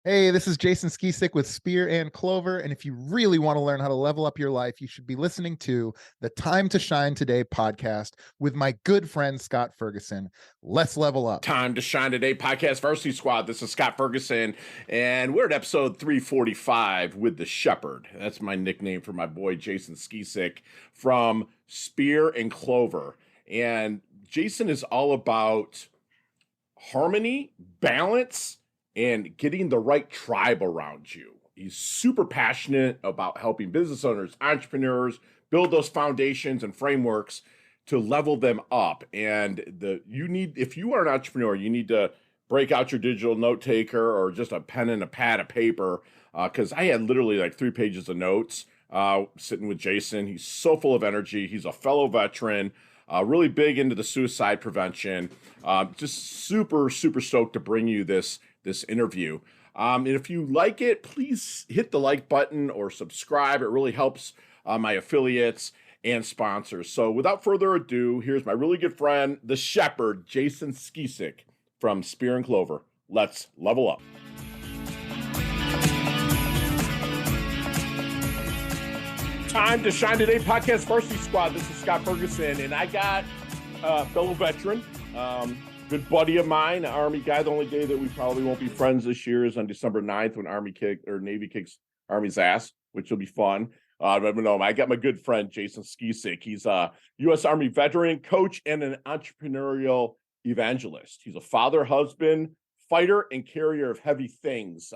Hey, this is Jason Skeesick with Spear and Clover. And if you really want to learn how to level up your life, you should be listening to the Time to Shine Today podcast with my good friend, Scott Ferguson. Let's level up. Time to Shine Today podcast Varsity Squad. This is Scott Ferguson, and we're at episode 345 with the Shepherd. That's my nickname for my boy, Jason Skeesick from Spear and Clover. And Jason is all about harmony, balance, and getting the right tribe around you. He's super passionate about helping business owners, entrepreneurs build those foundations and frameworks to level them up. And if you are an entrepreneur, you need to break out your digital note taker or just a pen and a pad of paper. Because I had literally like 3 pages of notes sitting with Jason. He's so full of energy. He's a fellow veteran. Really big into the suicide prevention. Just super, super stoked to bring you this interview. And if you like it, please hit the like button or subscribe. It really helps my affiliates and sponsors. So without further ado, here's my really good friend, the Shepherd, Jason Skeesick from Spear and Clover. Let's level up. Time to Shine Today podcast Varsity Squad. This is Scott Ferguson, and I got a fellow veteran, good buddy of mine, Army guy. The only day that we probably won't be friends this year is on December 9th when Navy kicks Army's ass, which will be fun. No, I got my good friend, Jason Skeesick. He's a U.S. Army veteran, coach, and an entrepreneurial evangelist. He's a father, husband, fighter, and carrier of heavy things.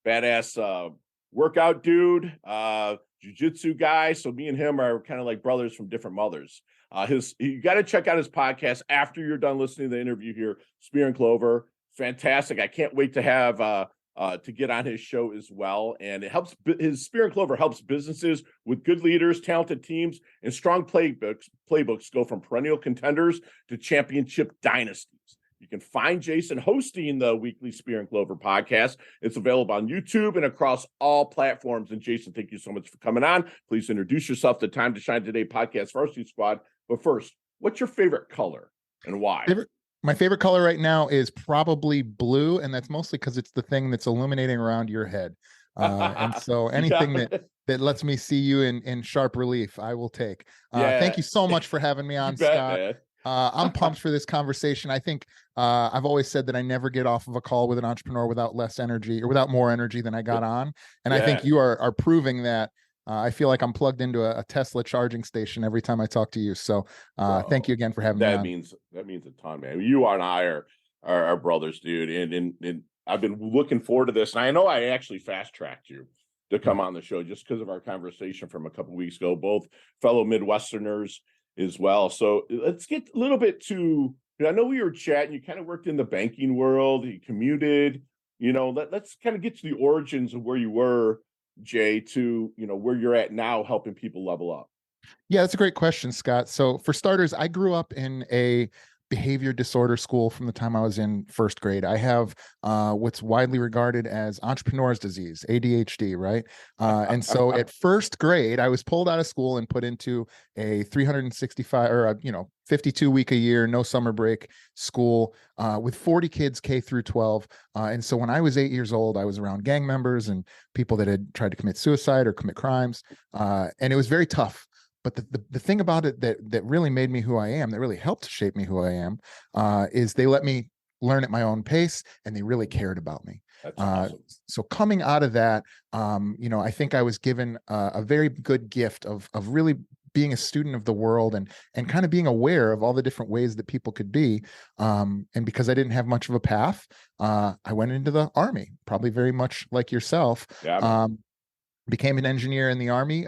Badass workout dude, jiu-jitsu guy. So me and him are kind of like brothers from different mothers. You got to check out his podcast after you're done listening to the interview here. Spear and Clover, fantastic. I can't wait to have to get on his show as well. And it helps. His Spear and Clover helps businesses with good leaders, talented teams, and strong playbooks go from perennial contenders to championship dynasties. You can find Jason hosting the weekly Spear and Clover podcast. It's available on YouTube and across all platforms. And Jason, thank you so much for coming on. Please introduce yourself to Time to Shine Today podcast Varsity Squad. But first, what's your favorite color and why? My favorite color right now is probably blue, and that's mostly because it's the thing that's illuminating around your head. And so anything that lets me see you in sharp relief, I will take. Thank you so much for having me on, Scott. Man. I'm pumped for this conversation. I think I've always said that I never get off of a call with an entrepreneur without less energy or without more energy than I got on. And I think you are proving that. I feel like I'm plugged into a Tesla charging station every time I talk to you. So thank you again for having me on. That means a ton, man. You and I are brothers, dude. And I've been looking forward to this. And I know I actually fast-tracked you to come on the show just because of our conversation from a couple of weeks ago, both fellow Midwesterners as well. So let's get a little bit to, I know we were chatting, you kind of worked in the banking world, you commuted, let's kind of get to the origins of where you were, Jay, to, where you're at now, helping people level up. Yeah, that's a great question, Scott. So for starters, I grew up in a behavior disorder school from the time I was in first grade. I have what's widely regarded as entrepreneur's disease, ADHD, right? And so at first grade, I was pulled out of school and put into a 365 or 52 week a year, no summer break school with 40 kids K through 12. And so when I was 8 years old, I was around gang members and people that had tried to commit suicide or commit crimes. And it was very tough. But the thing about it that really made me who I am, that really helped shape me who I am, is they let me learn at my own pace, and they really cared about me. That's awesome. So coming out of that, I think I was given a very good gift of really being a student of the world and kind of being aware of all the different ways that people could be. And because I didn't have much of a path, I went into the Army, probably very much like yourself. Yeah. Became an engineer in the Army,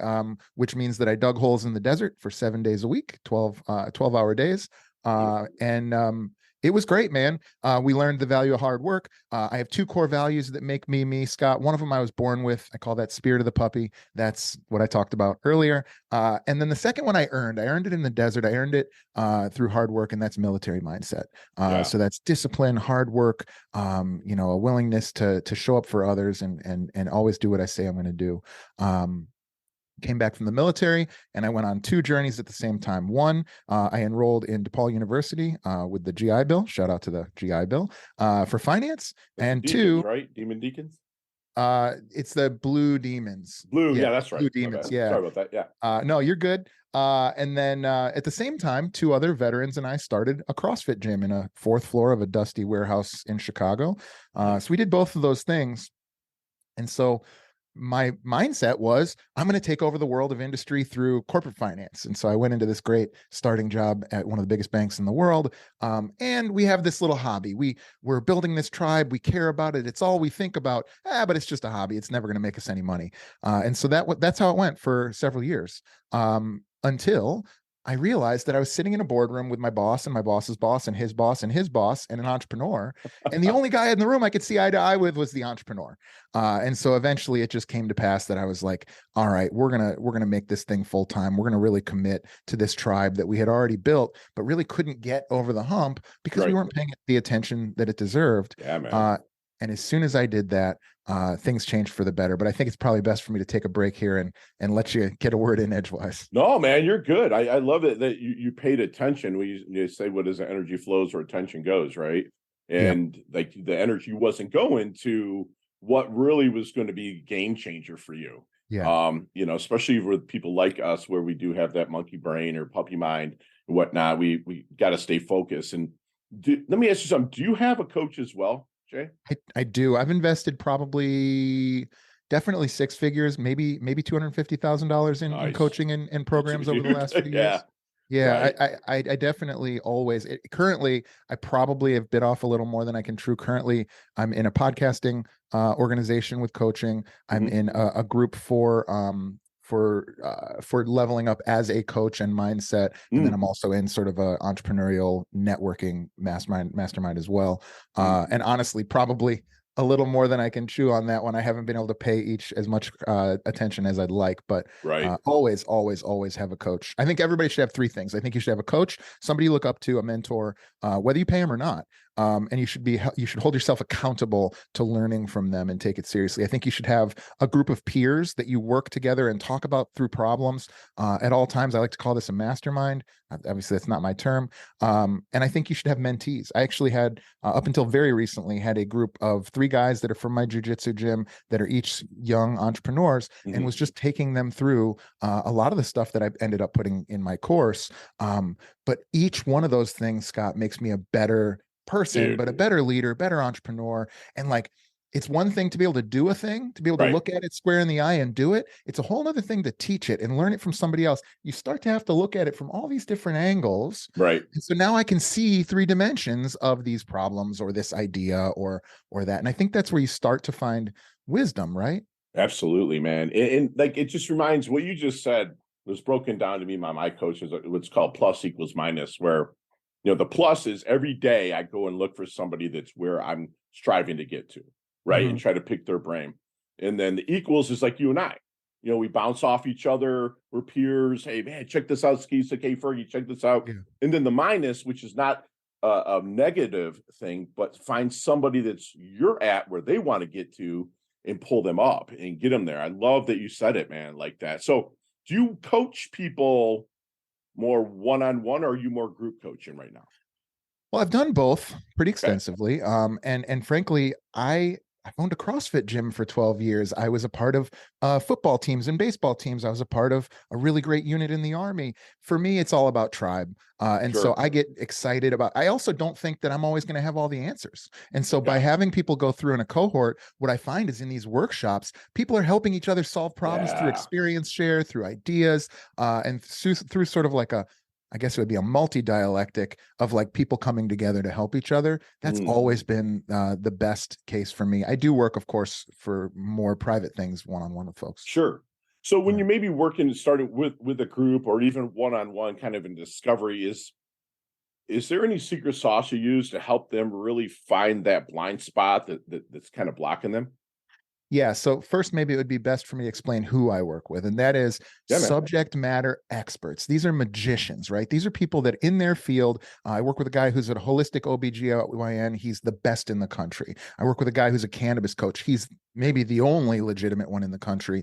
which means that I dug holes in the desert for 7 days a week, 12-hour days. And it was great, man. We learned the value of hard work. I have 2 core values that make me, Scott. One of them I was born with. I call that spirit of the puppy. That's what I talked about earlier. And then the second one I earned it in the desert. I earned it through hard work, and that's military mindset. So that's discipline, hard work, a willingness to show up for others and always do what I say I'm going to do. Came back from the military, and I went on 2 journeys at the same time. One, I enrolled in DePaul University with the GI Bill. Shout out to the GI Bill for finance. And Deacons, 2, right? Demon Deacons. It's the Blue Demons. Blue, Yeah, that's right. Blue Demons. Yeah. Sorry about that. Yeah. No, you're good. And then at the same time, two other veterans and I started a CrossFit gym in a fourth floor of a dusty warehouse in Chicago. So we did both of those things. And so my mindset was, I'm going to take over the world of industry through corporate finance. And so I went into this great starting job at one of the biggest banks in the world. And we have this little hobby. We're building this tribe. We care about it. It's all we think about, but it's just a hobby. It's never going to make us any money. And so that's how it went for several years. Until I realized that I was sitting in a boardroom with my boss and my boss's boss and his boss and his boss and an entrepreneur. And the only guy in the room I could see eye to eye with was the entrepreneur. And so eventually it just came to pass that I was like, all right, we're going to make this thing full time. We're going to really commit to this tribe that we had already built, but really couldn't get over the hump because we weren't paying it the attention that it deserved. Yeah, man. And as soon as I did that, things changed for the better. But I think it's probably best for me to take a break here and let you get a word in edgewise. No, man, you're good. I love it that you paid attention. You say, what is the energy flows where attention goes, right? And like the energy wasn't going to what really was going to be a game changer for you. Yeah. Especially with people like us, where we do have that monkey brain or puppy mind and whatnot. We got to stay focused. And let me ask you something. Do you have a coach as well, Jay? I do. I've invested definitely six figures, maybe $250,000 in coaching and programs over the last few years. Yeah, right. I definitely always currently I probably have bit off a little more than I can chew. Currently, I'm in a podcasting organization with coaching. I'm in a group for leveling up as a coach and mindset. And then I'm also in sort of a entrepreneurial networking mastermind as well. And honestly, probably a little more than I can chew on that one. I haven't been able to pay each as much attention as I'd like, but always have a coach. I think everybody should have three things. I think you should have a coach, somebody you look up to, a mentor, whether you pay them or not. And you should hold yourself accountable to learning from them and take it seriously. I think you should have a group of peers that you work together and talk about through problems at all times. I like to call this a mastermind. Obviously, that's not my term. And I think you should have mentees. I actually had, up until very recently, had a group of 3 guys that are from my jiu-jitsu gym that are each young entrepreneurs, and was just taking them through a lot of the stuff that I ended up putting in my course. But each one of those things, Scott, makes me a better person, but a better leader, better entrepreneur. And like, it's one thing to be able to do a thing, to be able to look at it square in the eye and do it. It's a whole other thing to teach it and learn it from somebody else. You start to have to look at it from all these different angles. Right. And so now I can see 3 dimensions of these problems or this idea or that. And I think that's where you start to find wisdom, right? Absolutely, man. And like, it just reminds what you just said was broken down to me by my coaches. What's called plus equals minus, where the plus is every day I go and look for somebody that's where I'm striving to get to, right? And try to pick their brain. And then the equals is like you and I. We bounce off each other. We're peers. Hey, man, check this out, Skeesick. Hey, Fergie, check this out. Yeah. And then the minus, which is not a negative thing, but find somebody that's you're at where they want to get to and pull them up and get them there. I love that you said it, man, like that. So do you coach people more one-on-one, or are you more group coaching right now? Well, I've done both pretty extensively. And frankly, I've owned a CrossFit gym for 12 years. I was a part of football teams and baseball teams. I was a part of a really great unit in the Army. For me, it's all about tribe. So I get excited I also don't think that I'm always going to have all the answers. And so by having people go through in a cohort, what I find is in these workshops, people are helping each other solve problems through experience share, through ideas, and through sort of like I guess it would be a multi-dialectic of like people coming together to help each other. That's always been the best case for me. I do work, of course, for more private things one-on-one with folks. Sure. So when you may be working, starting with a group or even one-on-one kind of in discovery, is there any secret sauce you use to help them really find that blind spot that's kind of blocking them? Yeah. So first, maybe it would be best for me to explain who I work with. And that is subject matter experts. These are magicians, right? These are people that in their field, I work with a guy who's a holistic OBGYN. He's the best in the country. I work with a guy who's a cannabis coach. He's maybe the only legitimate one in the country.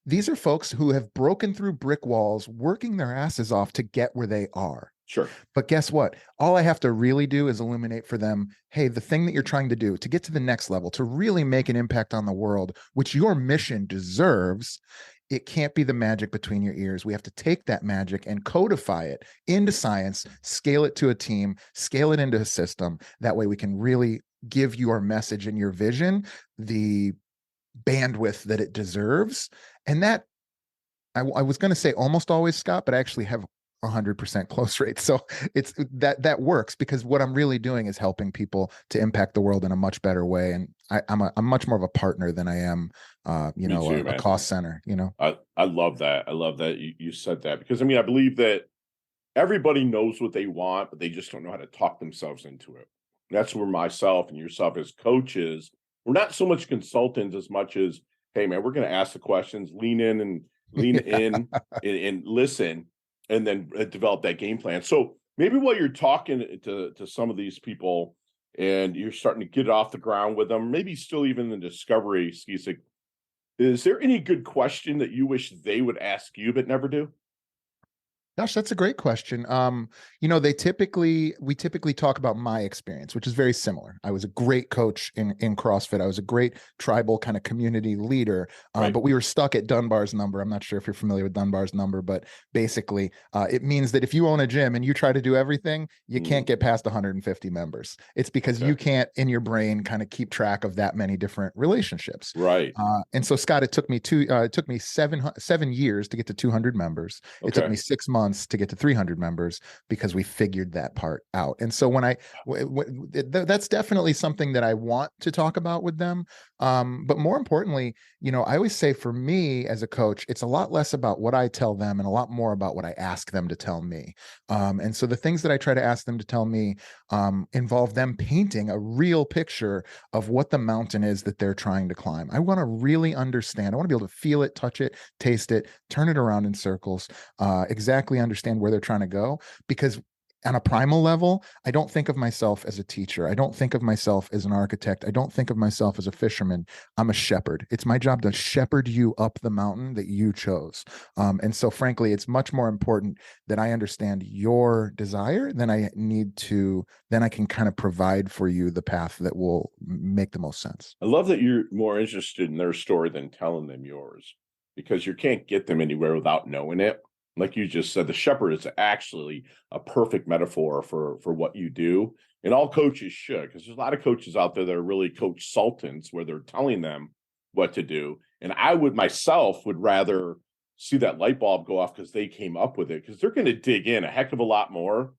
These are folks who have broken through brick walls, working their asses off to get where they are. Sure. But guess what? All I have to really do is illuminate for them, hey, the thing that you're trying to do to get to the next level, to really make an impact on the world, which your mission deserves, it can't be the magic between your ears. We have to take that magic and codify it into science, scale it to a team, scale it into a system. That way we can really give your message and your vision the bandwidth that it deserves. And that I was going to say almost always, Scott, but I actually have 100% close rate. So it's that works, because what I'm really doing is helping people to impact the world in a much better way. And I'm much more of a partner than I am, a cost center, I love that. I love that you said that, because I mean, I believe that everybody knows what they want, but they just don't know how to talk themselves into it. And that's where myself and yourself as coaches, we're not so much consultants as much as, hey man, we're going to ask the questions, lean in and listen, and then develop that game plan. So maybe while you're talking to some of these people and you're starting to get it off the ground with them, maybe still even in the discovery, Skeesick, is there any good question that you wish they would ask you but never do? Gosh, that's a great question. We typically talk about my experience, which is very similar. I was a great coach in CrossFit. I was a great tribal kind of community leader, Right. but we were stuck at Dunbar's number. I'm not sure if you're familiar with Dunbar's number, but basically it means that if you own a gym and you try to do everything, you can't get past 150 members. It's because you can't in your brain kind of keep track of that many different relationships. Right. And so, Scott, it took me 7 years to get to 200 members. It took me 6 months to get to 300 members, because we figured that part out. And so that's definitely something that I want to talk about with them. But more importantly, I always say, for me as a coach, it's a lot less about what I tell them and a lot more about what I ask them to tell me. And so the things that I try to ask them to tell me involve them painting a real picture of what the mountain is that they're trying to climb. I want to really understand. I want to be able to feel it, touch it, taste it, turn it around in circles, exactly understand where they're trying to go. Because on a primal level, I don't think of myself as a teacher. I don't think of myself as an architect. I don't think of myself as a fisherman. I'm a shepherd. It's my job to shepherd you up the mountain that you chose. And so frankly, it's much more important that I understand your desire than I can kind of provide for you the path that will make the most sense. I love that you're more interested in their story than telling them yours, because you can't get them anywhere without knowing it. Like you just said, the shepherd is actually a perfect metaphor for what you do. And all coaches should, because there's a lot of coaches out there that are really coach sultans, where they're telling them what to do. And I would rather see that light bulb go off because they came up with it, because they're going to dig in a heck of a lot more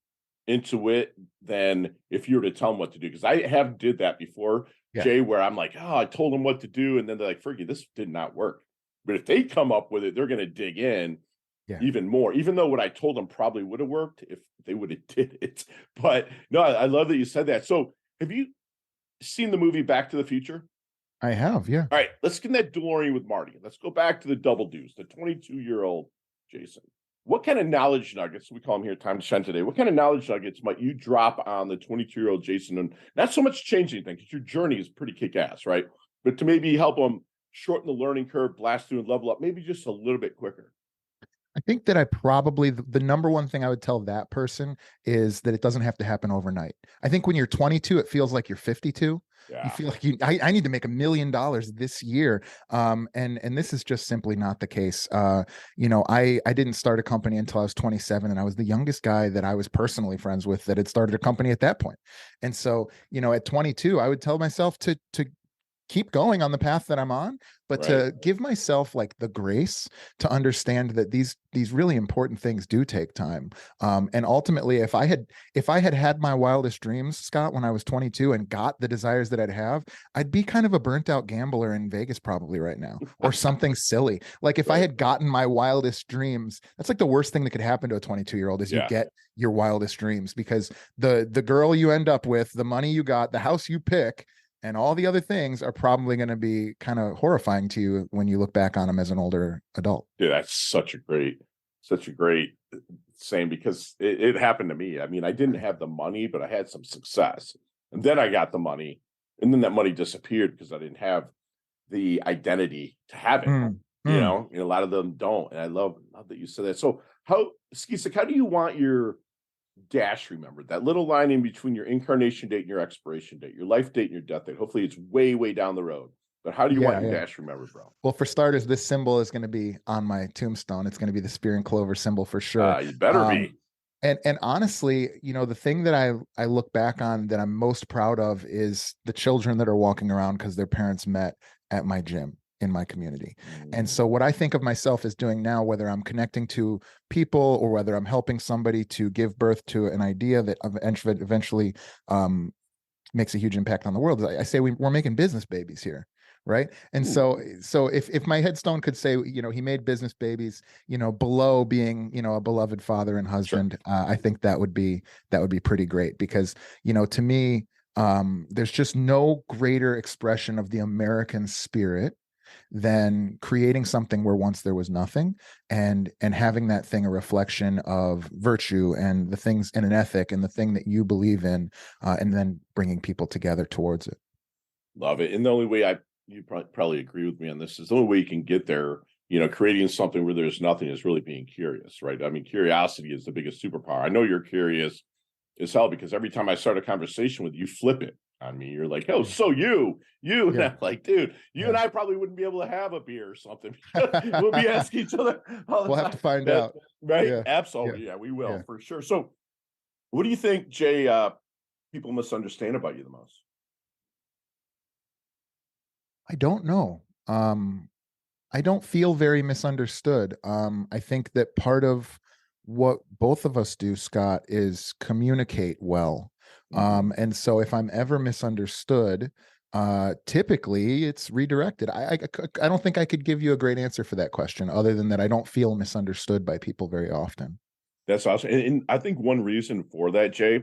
into it than if you were to tell them what to do. Because I have did that before, Jay, where I'm like, I told them what to do. And then they're like, Fergie, this did not work. But if they come up with it, they're going to dig in even more, even though what I told them probably would have worked if they would have did it. But no, I love that you said that. So have you seen the movie Back to the Future? I have, yeah. All right, let's get in that DeLorean with Marty. Let's go back to the double deuce, the 22-year-old Jason. What kind of knowledge nuggets, we call them here Time to Shine today, what kind of knowledge nuggets might you drop on the 22-year-old Jason? And not so much change anything, because your journey is pretty kick-ass, right? But to maybe help them shorten the learning curve, blast through and level up, maybe just a little bit quicker. I think that I probably, the number one thing I would tell that person is that it doesn't have to happen overnight. I think when you're 22, it feels like you're 52. Yeah. You feel like I need to make $1 million this year. And this is just simply not the case. I didn't start a company until I was 27, and I was the youngest guy that I was personally friends with that had started a company at that point. And so, at 22, I would tell myself to keep going on the path that I'm on, but to give myself like the grace to understand that these really important things do take time. And ultimately, if I had my wildest dreams, Scott, when I was 22 and got the desires that I'd have, I'd be kind of a burnt out gambler in Vegas probably right now, or something silly. Like if I had gotten my wildest dreams, that's like the worst thing that could happen to a 22-year-old is you get your wildest dreams, because the girl you end up with, the money you got, the house you pick, and all the other things are probably going to be kind of horrifying to you when you look back on them as an older adult. Yeah, that's such a great saying, because it happened to me. I mean, I didn't have the money, but I had some success. And then I got the money, and then that money disappeared because I didn't have the identity to have it. You know, a lot of them don't. And I love that you said that. So Skeesick, how do you want your dash remembered, that little line in between your incarnation date and your expiration date, your life date and your death date. Hopefully it's way, way down the road. But how do you want your dash remembered, bro? Well, for starters, this symbol is going to be on my tombstone. It's going to be the Spear and Clover symbol for sure. You better be. And honestly, the thing that I look back on that I'm most proud of is the children that are walking around because their parents met at my gym in my community. And so what I think of myself as doing now, whether I'm connecting to people or whether I'm helping somebody to give birth to an idea that eventually makes a huge impact on the world, I say we're making business babies here. Right. And so if my headstone could say, he made business babies, below being, a beloved father and husband, I think that would be pretty great because, to me, there's just no greater expression of the American spirit than creating something where once there was nothing and having that thing a reflection of virtue and the things and an ethic and the thing that you believe in, and then bringing people together towards it. Love it. And the only way you probably agree with me on this is the only way you can get there, creating something where there's nothing is really being curious, right? I mean, curiosity is the biggest superpower. I know you're curious as hell because every time I start a conversation with you, flip it on me. You're like, oh, so you, and I'm like, dude, you and I probably wouldn't be able to have a beer or something. We'll be asking each other all the time. We'll have to find out. Right? Yeah. Absolutely. Yeah, we will for sure. So what do you think, Jay, people misunderstand about you the most? I don't know. I don't feel very misunderstood. I think that part of what both of us do, Scott, is communicate well. And so if I'm ever misunderstood, typically it's redirected. I don't think I could give you a great answer for that question other than that I don't feel misunderstood by people very often. That's awesome. And I think one reason for that, Jay,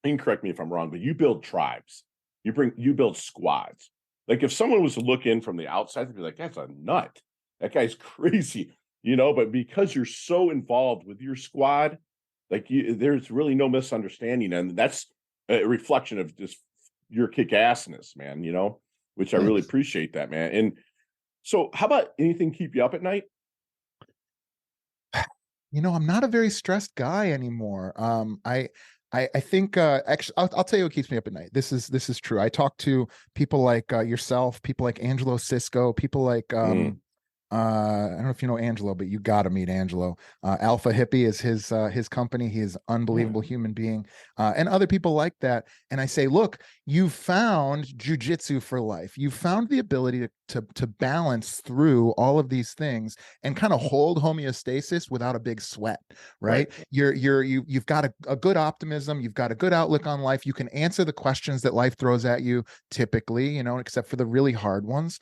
and correct me if I'm wrong, but you build tribes. You build squads. Like if someone was to look in from the outside, they'd be like, that's a nut. That guy's crazy, but because you're so involved with your squad, there's really no misunderstanding. And that's a reflection of just your kick-assness, man, which I really appreciate that, man. And so how about anything keep you up at night? I'm not a very stressed guy anymore. I think actually I'll tell you what keeps me up at night. This is true. I talk to people like yourself, people like Angelo Cisco, people like I don't know if you know Angelo, but you got to meet Angelo. Alpha Hippie is his company. He is an unbelievable human being, and other people like that. And I say, look, you found jujitsu for life. You found the ability to balance through all of these things and kind of hold homeostasis without a big sweat, right? You've got a good optimism. You've got a good outlook on life. You can answer the questions that life throws at you typically, except for the really hard ones.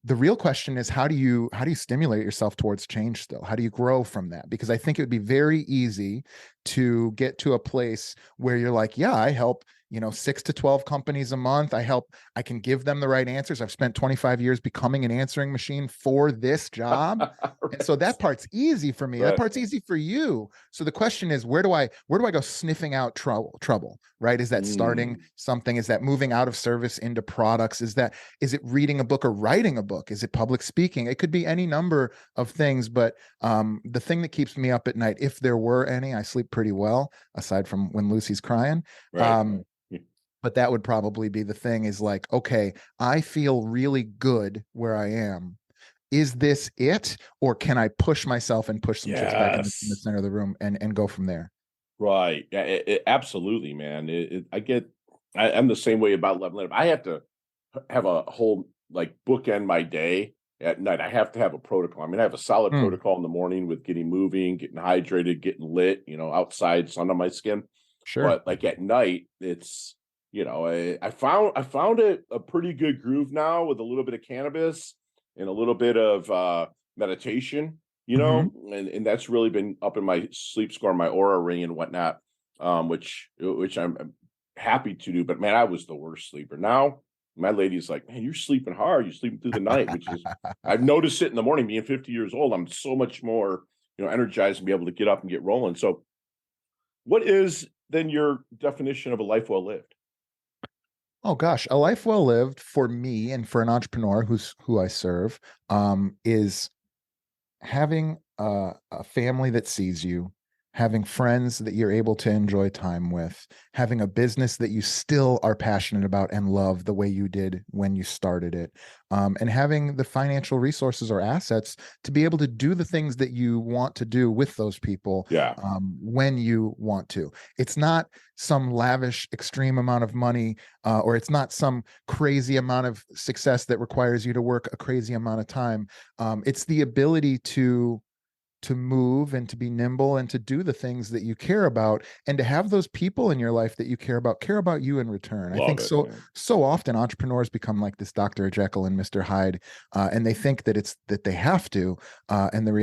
The real question is how do you stimulate yourself towards change still? How do you grow from that? Because I think it would be very easy to get to a place where you're like, yeah, I help, 6 to 12 companies a month. I can give them the right answers. I've spent 25 years becoming an answering machine for this job. And so that part's easy for me. That part's easy for you. So the question is, where do I go sniffing out trouble, right? Is that starting something? Is that moving out of service into products? Is it reading a book or writing a book? Is it public speaking? It could be any number of things, but the thing that keeps me up at night, if there were any, I sleep pretty well, aside from when Lucy's crying. But that would probably be the thing is like, okay, I feel really good where I am. Is this it? Or can I push myself and push some chips back in the center of the room and go from there? Right. Yeah, absolutely, man. I'm the same way about Love. I have to have a whole bookend my day at night. I have to have a protocol. I mean, I have a solid protocol in the morning with getting moving, getting hydrated, getting lit, outside, sun on my skin. Sure. But at night, it's, I found it a pretty good groove now with a little bit of cannabis and a little bit of meditation, and that's really been up in my sleep score, my aura ring and whatnot, which I'm happy to do. But man, I was the worst sleeper. Now my lady's like, man, you're sleeping hard. You're sleeping through the night, which is, I've noticed it in the morning. Being 50 years old, I'm so much more, energized and be able to get up and get rolling. So what is then your definition of a life well lived? Oh gosh, a life well lived for me and for an entrepreneur who I serve is having a family that sees you, having friends that you're able to enjoy time with, having a business that you still are passionate about and love the way you did when you started it, and having the financial resources or assets to be able to do the things that you want to do with those people when you want to. It's not some lavish, extreme amount of money, or it's not some crazy amount of success that requires you to work a crazy amount of time. It's the ability to move and to be nimble and to do the things that you care about, and to have those people in your life that you care about you in return. I think so often entrepreneurs become like this Dr. Jekyll and Mr. Hyde, and they think that they have to, and the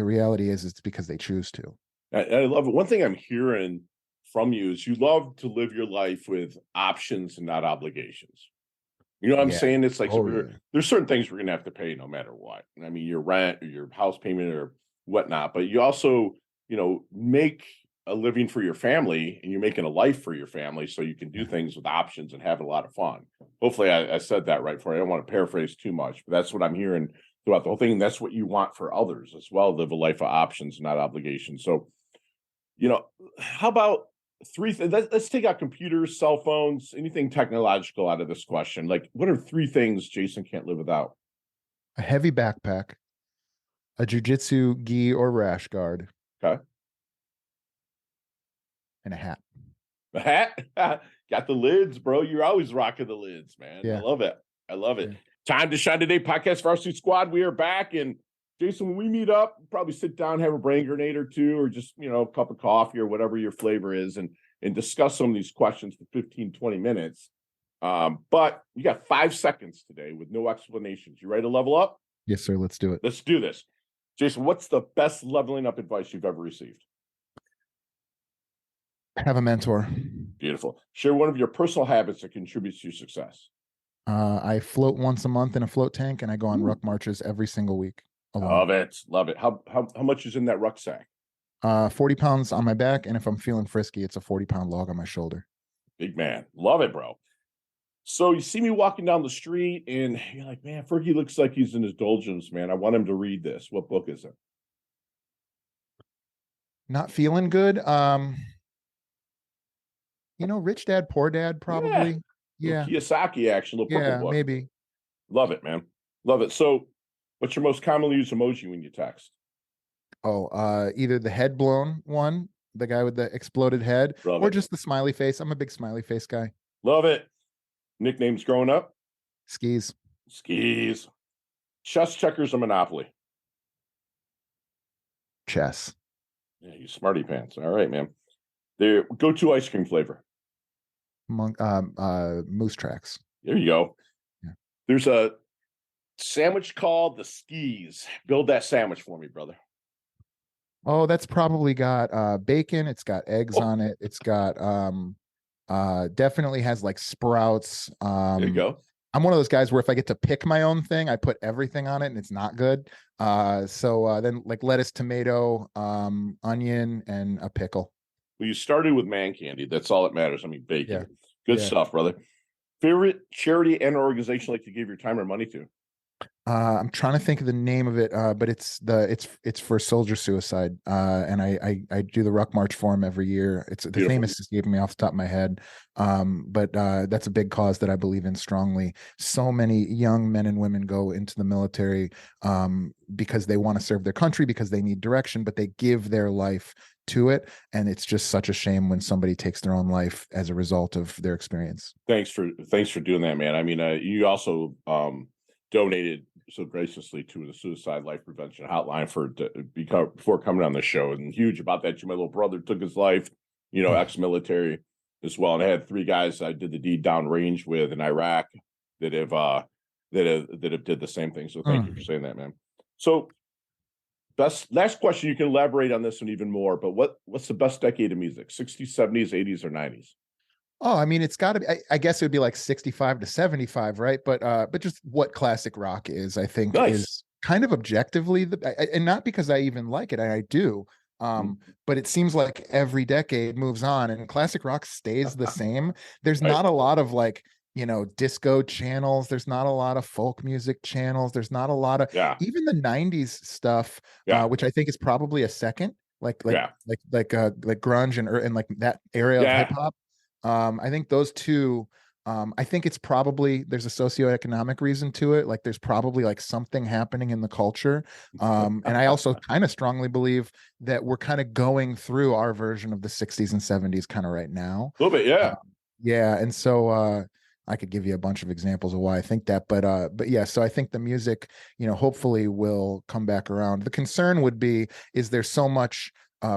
reality is it's because they choose to. I love it. One thing I'm hearing from you is you love to live your life with options and not obligations. You know what I'm saying? It's like there's certain things we're gonna have to pay no matter what. I mean, your rent or your house payment or whatnot, but you also, make a living for your family, and you're making a life for your family, so you can do things with options and have a lot of fun. Hopefully I said that right for you. I don't want to paraphrase too much, but that's what I'm hearing throughout the whole thing. And that's what you want for others as well, live a life of options, not obligations. So, how about three things? Let's take out computers, cell phones, anything technological out of this question. Like, what are three things Jason can't live without? A heavy backpack, a jujitsu gi or rash guard. Okay. And a hat. A hat? Got the lids, bro. You're always rocking the lids, man. Yeah. I love it. Yeah. Time to Shine Today podcast Varsity Squad. We are back. And Jason, when we meet up, probably sit down, have a brain grenade or two, or just, a cup of coffee or whatever your flavor is, and discuss some of these questions for 15, 20 minutes. But you got 5 seconds today with no explanations. You ready to level up? Yes, sir. Let's do it. Let's do this. Jason, what's the best leveling up advice you've ever received? Have a mentor. Beautiful. Share one of your personal habits that contributes to your success. I float once a month in a float tank, and I go on ruck marches every single week. Alone. Love it. How much is in that rucksack? 40 pounds on my back, and if I'm feeling frisky, it's a 40-pound log on my shoulder. Big man. Love it, bro. So you see me walking down the street, and you're like, man, Fergie looks like he's in his doldrums, man. I want him to read this. What book is it? Not feeling good. Rich Dad, Poor Dad, probably. Yeah. Kiyosaki action, little purple book. Maybe. Love it, man. Love it. So what's your most commonly used emoji when you text? Either the head blown one, the guy with the exploded head, or just the smiley face. I'm a big smiley face guy. Love it. Nicknames growing up? Skis. Chess, checkers, or Monopoly? Chess. Yeah, you smarty pants. All right, man. There, go-to ice cream flavor. Moose Tracks. There you go. Yeah. There's a sandwich called the Skis. Build that sandwich for me, brother. Oh, that's probably got bacon. It's got eggs on it. It's got definitely has like sprouts. There you go. I'm one of those guys where if I get to pick my own thing, I put everything on it and it's not good. So then like lettuce, tomato, onion, and a pickle. Well, you started with man candy. That's all that matters. I mean, bacon. Yeah. Good stuff, brother. Favorite charity and organization like to give your time or money to? I'm trying to think of the name of it, but it's for soldier suicide, and I do the ruck march for him every year. It's the name is escaping me off the top of my head, but that's a big cause that I believe in strongly. So many young men and women go into the military because they want to serve their country, because they need direction, but they give their life to it, and it's just such a shame when somebody takes their own life as a result of their experience. Thanks for doing that, man. I mean, you also donated so graciously to the Suicide Life Prevention Hotline before coming on the show, and huge about that. My little brother took his life, ex-military as well, and I had 3 guys I did the deed down range with in Iraq that have did the same thing. So thank you for saying that, man. So last question, you can elaborate on this one even more, but what's the best decade of music? 60s, 70s, 80s, or 90s? Oh, I mean, it's got to be. I guess it would be like 65 to 75, right? But just what classic rock is, I think, is kind of objectively and not because I even like it. I do, but it seems like every decade moves on, and classic rock stays the same. There's not a lot of like disco channels. There's not a lot of folk music channels. There's not a lot of even the 90s stuff, which I think is probably a second. Yeah. like grunge and like that area of hip Yeah. hop. I think those two. I think it's probably there's a socioeconomic reason to it. Like there's probably like something happening in the culture. And I also kind of strongly believe that we're kind of going through our version of the 60s and 70s kind of right now. A little bit. Yeah. Yeah, and so I could give you a bunch of examples of why I think that, but yeah, so I think the music, hopefully will come back around. The concern would be is there so much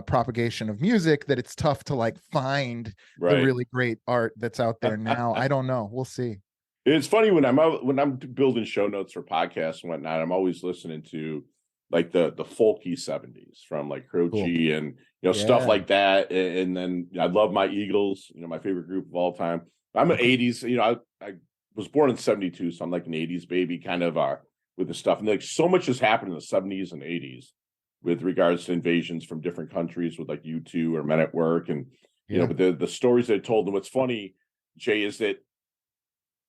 propagation of music that it's tough to like find the Right. really great art that's out there now. I don't know. We'll see. It's funny when I'm building show notes for podcasts and whatnot, I'm always listening to like the folky 70s from like Crow Cool. G and stuff Yeah. like that. And then I love my Eagles, my favorite group of all time. I'm an 80s, I was born in 72, so I'm like an 80s baby kind of with the stuff. And like so much has happened in the 70s and 80s with regards to invasions from different countries with like U2 or Men at Work and but the stories they told. And what's funny, Jay, is that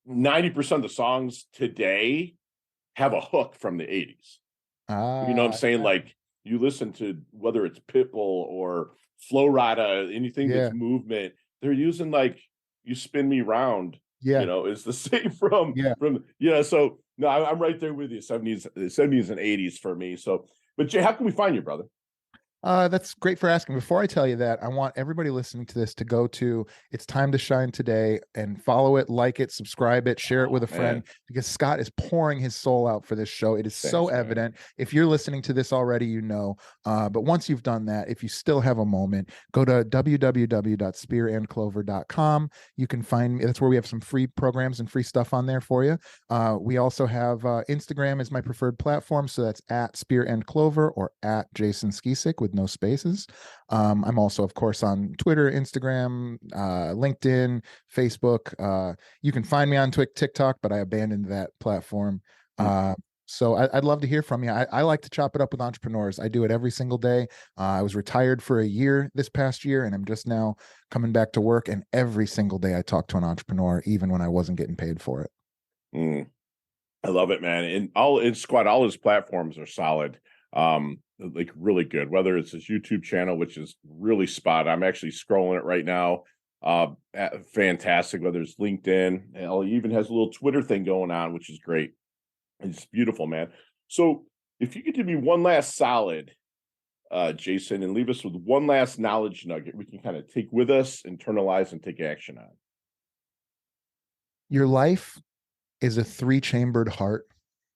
90% of the songs today have a hook from the 80s. You know what I'm saying? Yeah. Like you listen to whether it's Pitbull or Flo Rida, anything that's movement, they're using like You Spin Me Round, is the same from. So no, I'm right there with you. 70s and 80s for me. So, but Jay, how can we find you, brother? That's great for asking. Before I tell you that, I want everybody listening to this to go to It's Time to Shine Today and follow it, like it, subscribe it, share it with a friend, because Scott is pouring his soul out for this show. It is so evident. If you're listening to this already, but once you've done that, if you still have a moment, go to www.spearandclover.com. You can find me. That's where we have some free programs and free stuff on there for you. We also have Instagram is my preferred platform. So that's at Spear and Clover or at Jason Skeesick with no spaces. I'm also, of course, on Twitter, Instagram, LinkedIn, Facebook. You can find me on TikTok, but I abandoned that platform. So I'd love to hear from you. I like to chop it up with entrepreneurs. I do it every single day. I was retired for a year this past year, and I'm just now coming back to work. And every single day I talk to an entrepreneur, even when I wasn't getting paid for it. I love it, man. And all his platforms are solid. Like really good, whether it's his YouTube channel, which is really spot. I'm actually scrolling it right now. Fantastic. Whether it's LinkedIn, he even has a little Twitter thing going on, which is great. It's beautiful, man. So if you could do me one last solid, Jason, and leave us with one last knowledge nugget we can kind of take with us, internalize, and take action on. Your life is a 3-chambered heart,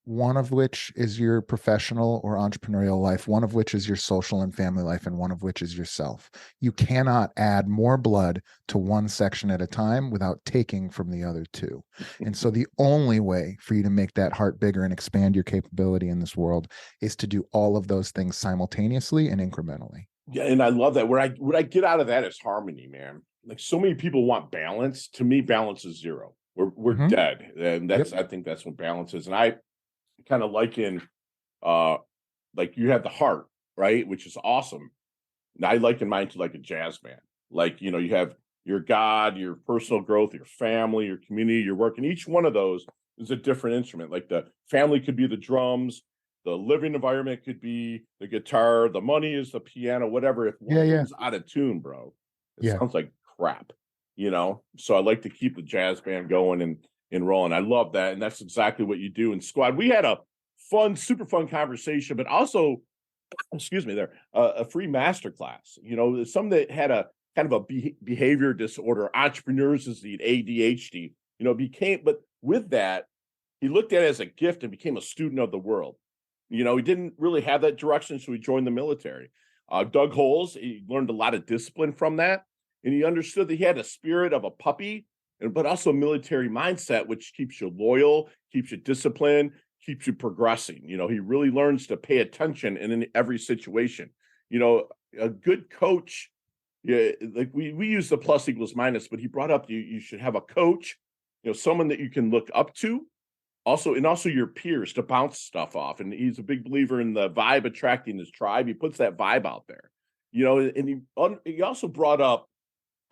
one of which is your professional or entrepreneurial life, one of which is your social and family life, and one of which is yourself. You cannot add more blood to one section at a time without taking from the other two. And so the only way for you to make that heart bigger and expand your capability in this world is to do all of those things simultaneously and incrementally. Yeah, and I love that. What I get out of that is harmony, man. Like so many people want balance. To me, balance is zero. We're dead. And that's I think that's what balance is. And I kind of liken like you have the heart, right, which is awesome. And I liken mine to like a jazz band. Like you have your God, your personal growth, your family, your community, your work, and each one of those is a different instrument. Like the family could be the drums, the living environment could be the guitar, the money is the piano, whatever. If one is out of tune, bro, it sounds like crap. So I like to keep the jazz band going and rolling. I love that. And that's exactly what you do. And squad, we had a super fun conversation, but also, excuse me, a free masterclass, some that had a kind of a behavior disorder, entrepreneurs disease, ADHD, but with that, he looked at it as a gift and became a student of the world. He didn't really have that direction. So he joined the military, dug holes. He learned a lot of discipline from that. And he understood that he had a spirit of a puppy, but also a military mindset, which keeps you loyal, keeps you disciplined, keeps you progressing. He really learns to pay attention in every situation. A good coach, like we use the plus equals minus, but he brought up you should have a coach, someone that you can look up to, also your peers to bounce stuff off. And he's a big believer in the vibe attracting his tribe. He puts that vibe out there, and he also brought up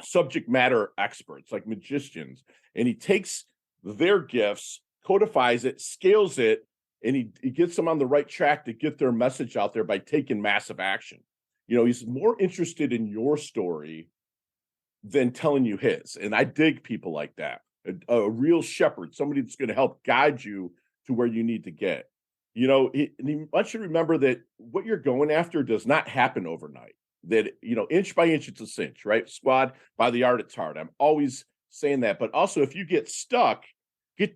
subject matter experts like magicians, and he takes their gifts, codifies it, scales it, and he gets them on the right track to get their message out there by taking massive action. He's more interested in your story than telling you his. And I dig people like that. A real shepherd, somebody that's going to help guide you to where you need to get. And you want you to remember that what you're going after does not happen overnight. That, inch by inch, it's a cinch, right? Squad, by the art, it's hard. I'm always saying that. But also, if you get stuck,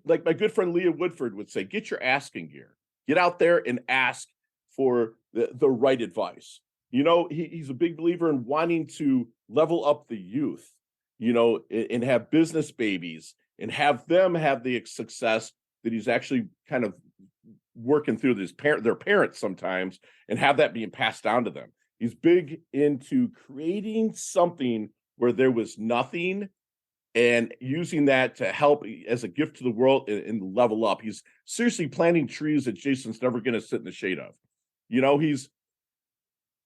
like my good friend Leah Woodford would say, get your asking gear. Get out there and ask for the right advice. He's a big believer in wanting to level up the youth, and have business babies and have them have the success that he's actually kind of working through their parents sometimes, and have that being passed down to them. He's big into creating something where there was nothing and using that to help as a gift to the world and level up. He's seriously planting trees that Jason's never going to sit in the shade of. He's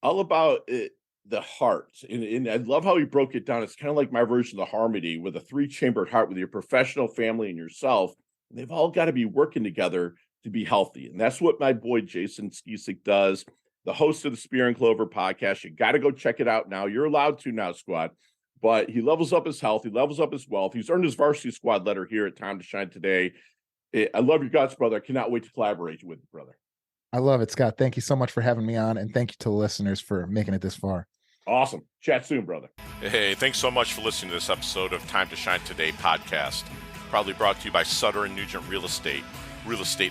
all about the heart. And I love how he broke it down. It's kind of like my version of the harmony with a 3-chambered heart with your professional family and yourself. And they've all got to be working together to be healthy. And that's what my boy Jason Skeesick does, the host of the Spear and Clover podcast. You got to go check it out now. You're allowed to now, squad. But he levels up his health. He levels up his wealth. He's earned his varsity squad letter here at Time to Shine today. I love your guts, brother. I cannot wait to collaborate with you, brother. I love it, Scott. Thank you so much for having me on, and thank you to the listeners for making it this far. Awesome. Chat soon, brother. Hey, thanks so much for listening to this episode of Time to Shine Today podcast, proudly brought to you by Sutter and Nugent Real Estate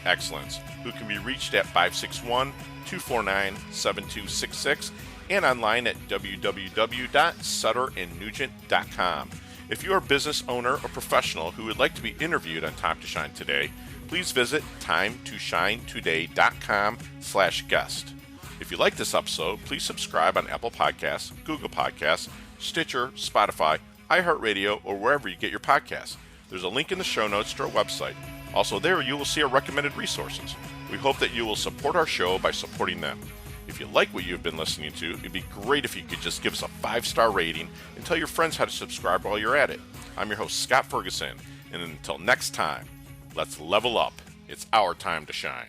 Excellence, who can be reached at 561-249-7266 and online at www.sutterandnugent.com. If you're a business owner or professional who would like to be interviewed on Time to Shine Today, please visit timetoshinetoday.com/guest. If you like this episode, please subscribe on Apple Podcasts, Google Podcasts, Stitcher, Spotify, iHeartRadio, or wherever you get your podcasts. There's a link in the show notes to our website. Also there, you will see our recommended resources. We hope that you will support our show by supporting them. If you like what you've been listening to, it'd be great if you could just give us a 5-star rating and tell your friends how to subscribe while you're at it. I'm your host, Scott Ferguson, and until next time, let's level up. It's our time to shine.